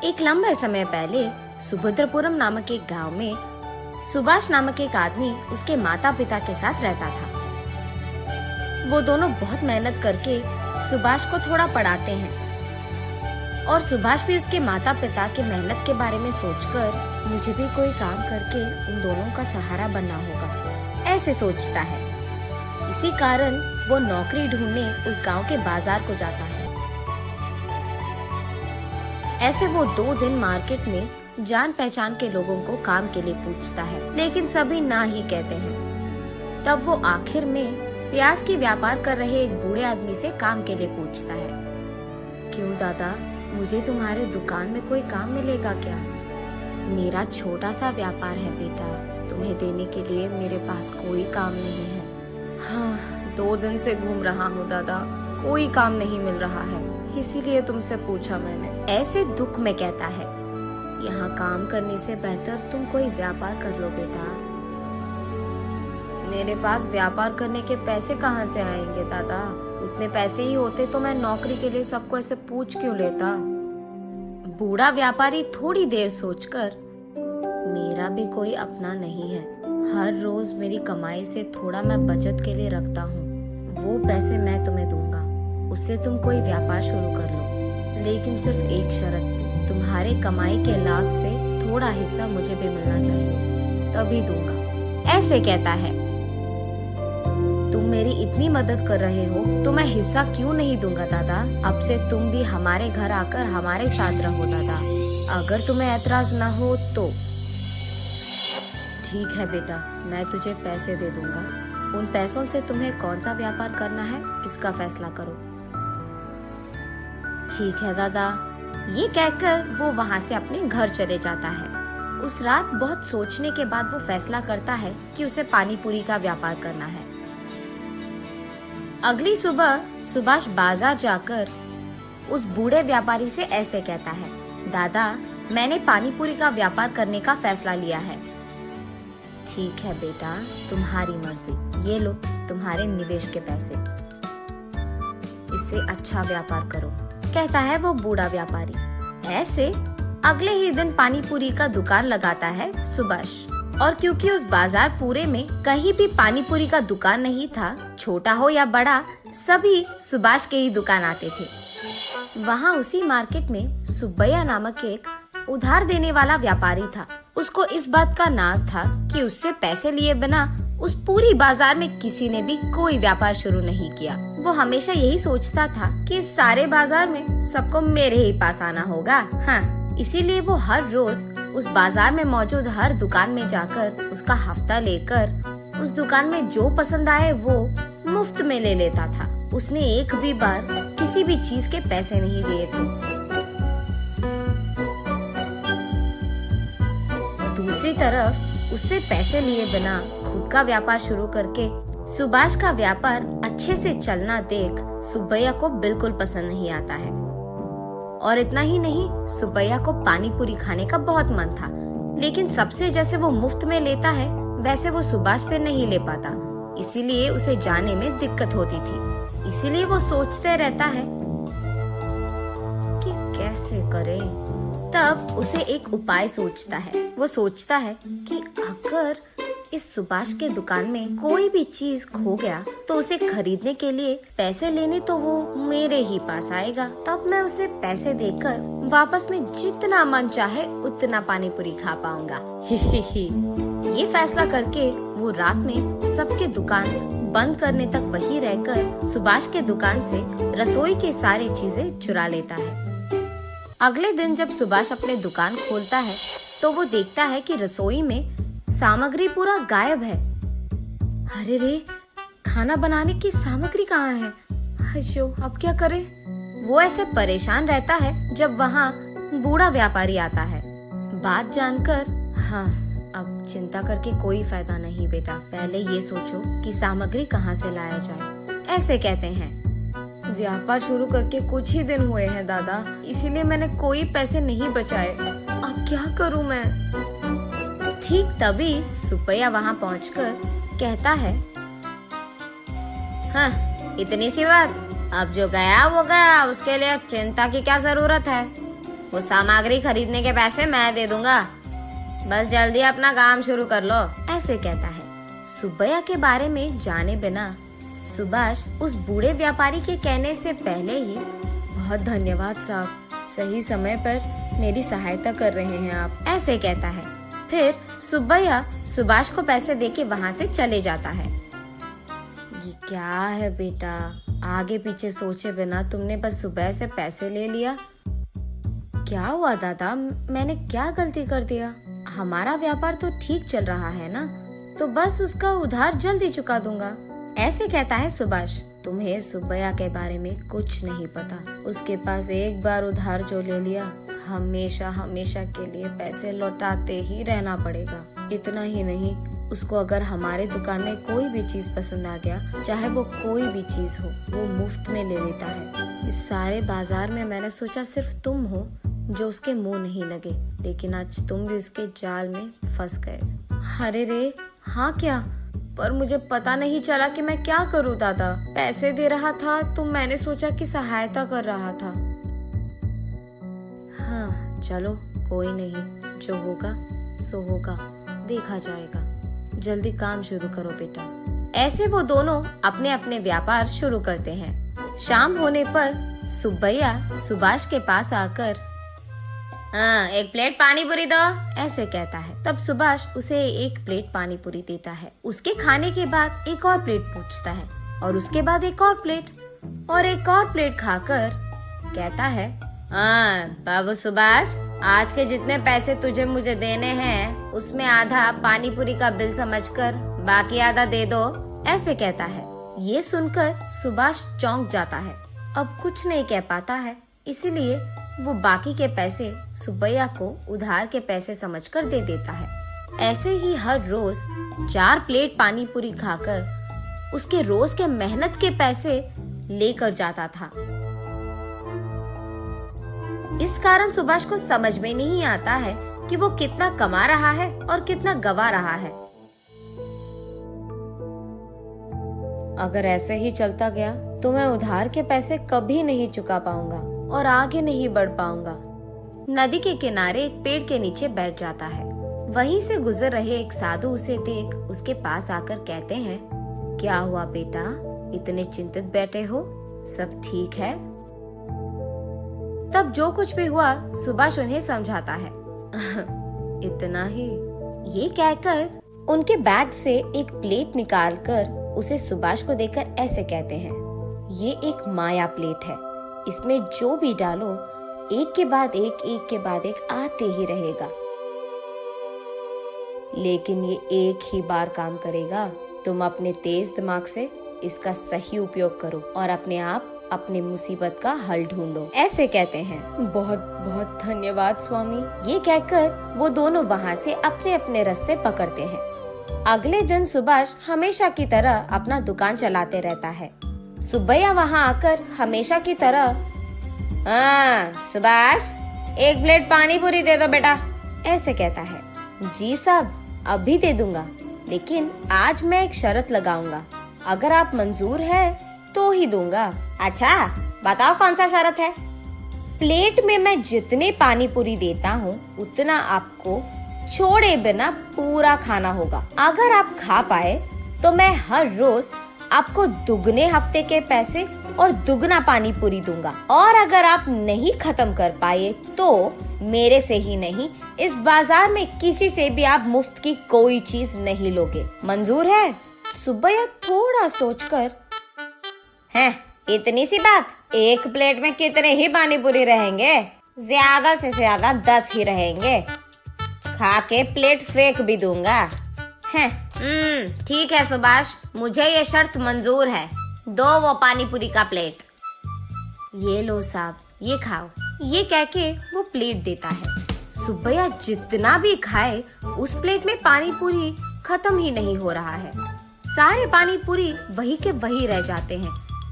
एक लंबे समय पहले सुभद्रपुरम नामक एक गांव में सुभाष नामक एक आदमी उसके माता पिता के साथ रहता था। वो दोनों बहुत मेहनत करके सुभाष को थोड़ा पढ़ाते हैं और सुभाष भी उसके माता पिता के मेहनत के बारे में सोचकर मुझे भी कोई काम करके उन दोनों का सहारा बनना होगा, ऐसे सोचता है। इसी कारण वो नौकरी ढूंढने उस गांव के बाजार को जाता है। ऐसे वो 2 दिन मार्केट में जान पहचान के लोगों को काम के लिए पूछता है, लेकिन सभी ना ही कहते हैं। तब वो आखिर में प्याज की व्यापार कर रहे एक बूढ़े आदमी से काम के लिए पूछता है। क्यों दादा, मुझे तुम्हारे दुकान में कोई काम मिलेगा क्या? मेरा छोटा सा व्यापार है बेटा, तुम्हें देने के लिए मेरे पास कोई काम नहीं है। हाँ, 2 दिन से घूम रहा हूँ दादा, कोई काम नहीं मिल रहा है, इसीलिए तुमसे पूछा मैंने। ऐसे दुख में कहता है, यहाँ काम करने से बेहतर तुम कोई व्यापार कर लो बेटा। मेरे पास व्यापार करने के पैसे कहाँ से आएंगे दादा? उतने पैसे ही होते तो मैं नौकरी के लिए सबको ऐसे पूछ क्यों लेता? बूढ़ा व्यापारी थोड़ी देर सोचकर, मेरा भी कोई अपना नहीं है, हर रोज मेरी कमाई से थोड़ा मैं बचत के लिए रखता हूँ, वो पैसे मैं तुम्हें दूंगा, उससे तुम कोई व्यापार शुरू कर लो, लेकिन सिर्फ एक शर्त पे, तुम्हारे कमाई के लाभ से थोड़ा हिस्सा मुझे भी मिलना चाहिए, तभी दूंगा। ऐसे कहता है, तुम मेरी इतनी मदद कर रहे हो तो मैं हिस्सा क्यों नहीं दूंगा दादा? अब से तुम भी हमारे घर आकर हमारे साथ रहो दादा, अगर तुम्हें ऐतराज ना हो तो। ठीक है बेटा, मैं तुझे पैसे दे दूंगा, उन पैसों से तुम्हें कौन सा व्यापार करना है इसका फैसला करो। ठीक है दादा, ये कहकर वो वहाँ से अपने घर चले जाता है। उस रात बहुत सोचने के बाद वो फैसला करता है कि उसे पानी पूरी का व्यापार करना है। अगली सुबह सुभाष बाजार जाकर उस बूढ़े व्यापारी से ऐसे कहता है, दादा, मैंने पानी पूरी का व्यापार करने का फैसला लिया है। ठीक है बेटा, तुम्हारी मर्जी, ये लो तुम्हारे निवेश के पैसे, इससे अच्छा व्यापार करो, कहता है वो बूढ़ा व्यापारी। ऐसे अगले ही दिन पानी पूरी का दुकान लगाता है सुभाष, और क्योंकि उस बाजार पूरे में कहीं भी पानी पूरी का दुकान नहीं था, छोटा हो या बड़ा, सभी सुभाष के ही दुकान आते थे। वहाँ उसी मार्केट में सुब्बैया नामक एक उधार देने वाला व्यापारी था। उसको इस बात का नाज था कि उससे पैसे लिए बिना उस पूरी बाजार में किसी ने भी कोई व्यापार शुरू नहीं किया। वो हमेशा यही सोचता था कि इस सारे बाजार में सबको मेरे ही पास आना होगा। हाँ, इसीलिए वो हर रोज उस बाजार में मौजूद हर दुकान में जाकर उसका हफ्ता लेकर उस दुकान में जो पसंद आए वो मुफ्त में ले लेता था। उसने एक भी बार किसी भी चीज के पैसे नहीं लिए थे। दूसरी तरफ उससे पैसे लिए बिना खुद का व्यापार शुरू करके सुभाष का व्यापार अच्छे से चलना देख सुब्बैया को बिल्कुल पसंद नहीं आता है। और इतना ही नहीं, सुब्बैया को पानी पूरी खाने का बहुत मन था, लेकिन सबसे जैसे वो मुफ्त में लेता है वैसे वो सुभाष से नहीं ले पाता, इसीलिए उसे जाने में दिक्कत होती थी। इसीलिए वो सोचते रहता है कि कैसे करे। तब उसे एक उपाय सोचता है। वो सोचता है कि अगर इस सुभाष के दुकान में कोई भी चीज खो गया तो उसे खरीदने के लिए पैसे लेने तो वो मेरे ही पास आएगा, तब मैं उसे पैसे देकर वापस में जितना मन चाहे उतना पानी पूरी खा पाऊंगा। ये फैसला करके वो रात में सबके दुकान बंद करने तक वहीं रहकर सुभाष के दुकान से रसोई की सारी चीजें चुरा लेता है। अगले दिन जब सुभाष अपने दुकान खोलता है तो वो देखता है कि रसोई में सामग्री पूरा गायब है। अरे रे, खाना बनाने की सामग्री कहाँ है? अयो, अब क्या करे? वो ऐसे परेशान रहता है जब वहाँ बूढ़ा व्यापारी आता है। बात जानकर, हाँ, अब चिंता करके कोई फायदा नहीं बेटा, पहले ये सोचो कि सामग्री कहाँ से लाया जाए। ऐसे कहते हैं, व्यापार शुरू करके कुछ ही दिन हुए हैं दादा, इसीलिए मैंने कोई पैसे नहीं बचाए, अब क्या करूँ मैं? ठीक तभी सुब्बैया वहाँ पहुँचकर कहता है, हाँ, इतनी सी बात, अब जो गया वो गया, उसके लिए अब चिंता की क्या जरूरत है। वो सामग्री खरीदने के पैसे मैं दे दूंगा, बस जल्दी अपना काम शुरू कर लो, ऐसे कहता है। सुब्बैया के बारे में जाने बिना सुभाष उस बूढ़े व्यापारी के कहने से पहले ही, बहुत धन्यवाद साहब, सही समय पर मेरी सहायता कर रहे हैं आप, ऐसे कहता है। फिर सुब्बैया सुभाष को पैसे देके वहाँ से चले जाता है। ये क्या है बेटा, आगे पीछे सोचे बिना तुमने बस सुबह से पैसे ले लिया। क्या हुआ दादा, मैंने क्या गलती कर दिया? हमारा व्यापार तो ठीक चल रहा है ना, तो बस उसका उधार जल्दी चुका दूंगा, ऐसे कहता है सुभाष। तुम्हें सुब्बैया के बारे में कुछ नहीं पता। उसके पास एक बार उधार जो ले लिया, हमेशा हमेशा के लिए पैसे लौटाते ही रहना पड़ेगा। इतना ही नहीं, उसको अगर हमारे दुकान में कोई भी चीज पसंद आ गया, चाहे वो कोई भी चीज हो, वो मुफ्त में ले लेता है। इस सारे बाजार में मैंने सोचा सिर्फ तुम हो जो उसके मुंह नहीं लगे, लेकिन आज तुम भी उसके जाल में फंस गए। अरे रे, हाँ क्या? पर मुझे पता नहीं चला कि मैं क्या करूं दादा। पैसे दे रहा था तो मैंने सोचा कि सहायता कर रहा था। हाँ चलो कोई नहीं, जो होगा सो होगा, देखा जाएगा। जल्दी काम शुरू करो बेटा। ऐसे वो दोनों अपने अपने व्यापार शुरू करते हैं। शाम होने पर सुब्बैया सुभाष के पास आकर एक प्लेट पानी पूरी दो, ऐसे कहता है। तब सुभाष उसे एक प्लेट पानी पूरी देता है। उसके खाने के बाद एक और प्लेट पूछता है और उसके बाद एक और प्लेट और एक और प्लेट खाकर कहता है, बाबू सुभाष, आज के जितने पैसे तुझे मुझे देने हैं उसमें आधा पानी पूरी का बिल समझकर बाकी आधा दे दो, ऐसे कहता है। ये सुनकर सुभाष चौंक जाता है। अब कुछ नहीं कह पाता है, इसीलिए वो बाकी के पैसे सुब्बैया को उधार के पैसे समझकर दे देता है। ऐसे ही हर रोज 4 प्लेट पानी पूरी खाकर उसके रोज के मेहनत के पैसे लेकर जाता था। इस कारण सुभाष को समझ में नहीं आता है कि वो कितना कमा रहा है और कितना गवा रहा है। अगर ऐसे ही चलता गया तो मैं उधार के पैसे कभी नहीं चुका पाऊंगा और आगे नहीं बढ़ पाऊंगा। नदी के किनारे एक पेड़ के नीचे बैठ जाता है। वहीं से गुजर रहे एक साधु उसे देख उसके पास आकर कहते हैं, क्या हुआ बेटा, इतने चिंतित बैठे हो, सब ठीक है? तब जो कुछ भी हुआ सुभाष उन्हें समझाता है। इतना ही, ये कहकर उनके बैग से एक प्लेट निकालकर उसे सुभाष को देकर ऐसे कहते हैं, ये एक माया प्लेट है, इसमें जो भी डालो एक के बाद एक आते ही रहेगा, लेकिन ये एक ही बार काम करेगा। तुम अपने तेज दिमाग से इसका सही उपयोग करो और अपने आप अपने मुसीबत का हल ढूंढो, ऐसे कहते हैं। बहुत बहुत धन्यवाद स्वामी, ये कहकर वो दोनों वहाँ से अपने अपने रास्ते पकड़ते हैं। अगले दिन सुभाष हमेशा की तरह अपना दुकान चलाते रहता है। सुब्बैया वहाँ आकर हमेशा की तरह, सुभाष, एक प्लेट पानी पूरी दे दो बेटा, ऐसे कहता है। जी साहब, अभी दे दूंगा, लेकिन आज मैं एक शर्त लगाऊंगा, अगर आप मंजूर है तो ही दूंगा। अच्छा बताओ कौन सा शर्त है? प्लेट में मैं जितने पानी पूरी देता हूँ उतना आपको छोड़े बिना पूरा खाना होगा। अगर आप खा पाए तो मैं हर रोज आपको दुगने हफ्ते के पैसे और दुगना पानी पूरी दूंगा, और अगर आप नहीं खत्म कर पाए तो मेरे से ही नहीं, इस बाजार में किसी से भी आप मुफ्त की कोई चीज नहीं लोगे। मंजूर है? सुब्बैया थोड़ा सोचकर, हैं, इतनी सी बात, एक प्लेट में कितने ही पानी पूरी रहेंगे? ज्यादा से ज्यादा 10 ही रहेंगे, खा के प्लेट फेंक भी दूंगा। हैं, ठीक है सुभाष, मुझे ये शर्त मंजूर है, दो वो पानी पूरी का प्लेट। ये लो साहब, ये खाओ, ये कह के वो प्लेट देता है। सुब्बैया जितना भी खाए उस प्लेट में पानी पूरी खत्म ही नहीं हो रहा है। सारे पानी पूरी वही के वही रह जाते हैं।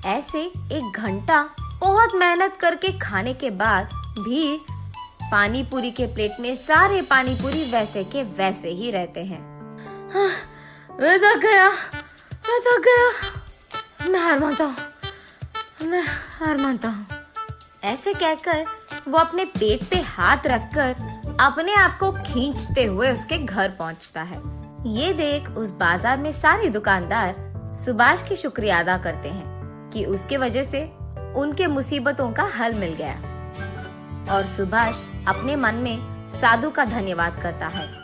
ऐसे 1 घंटा बहुत मेहनत करके खाने के बाद भी पानी पूरी के प्लेट में सारे पानी पूरी वैसे के वैसे ही रहते हैं। मैं थक गया, मैं हार मानता हूँ, ऐसे कहकर वो अपने पेट पे हाथ रखकर अपने आप को खींचते हुए उसके घर पहुंचता है। ये देख उस बाजार में सारे दुकानदार सुभाष की शुक्रिया अदा करते हैं कि उसके वजह से उनके मुसीबतों का हल मिल गया। और सुभाष अपने मन में साधु का धन्यवाद करता है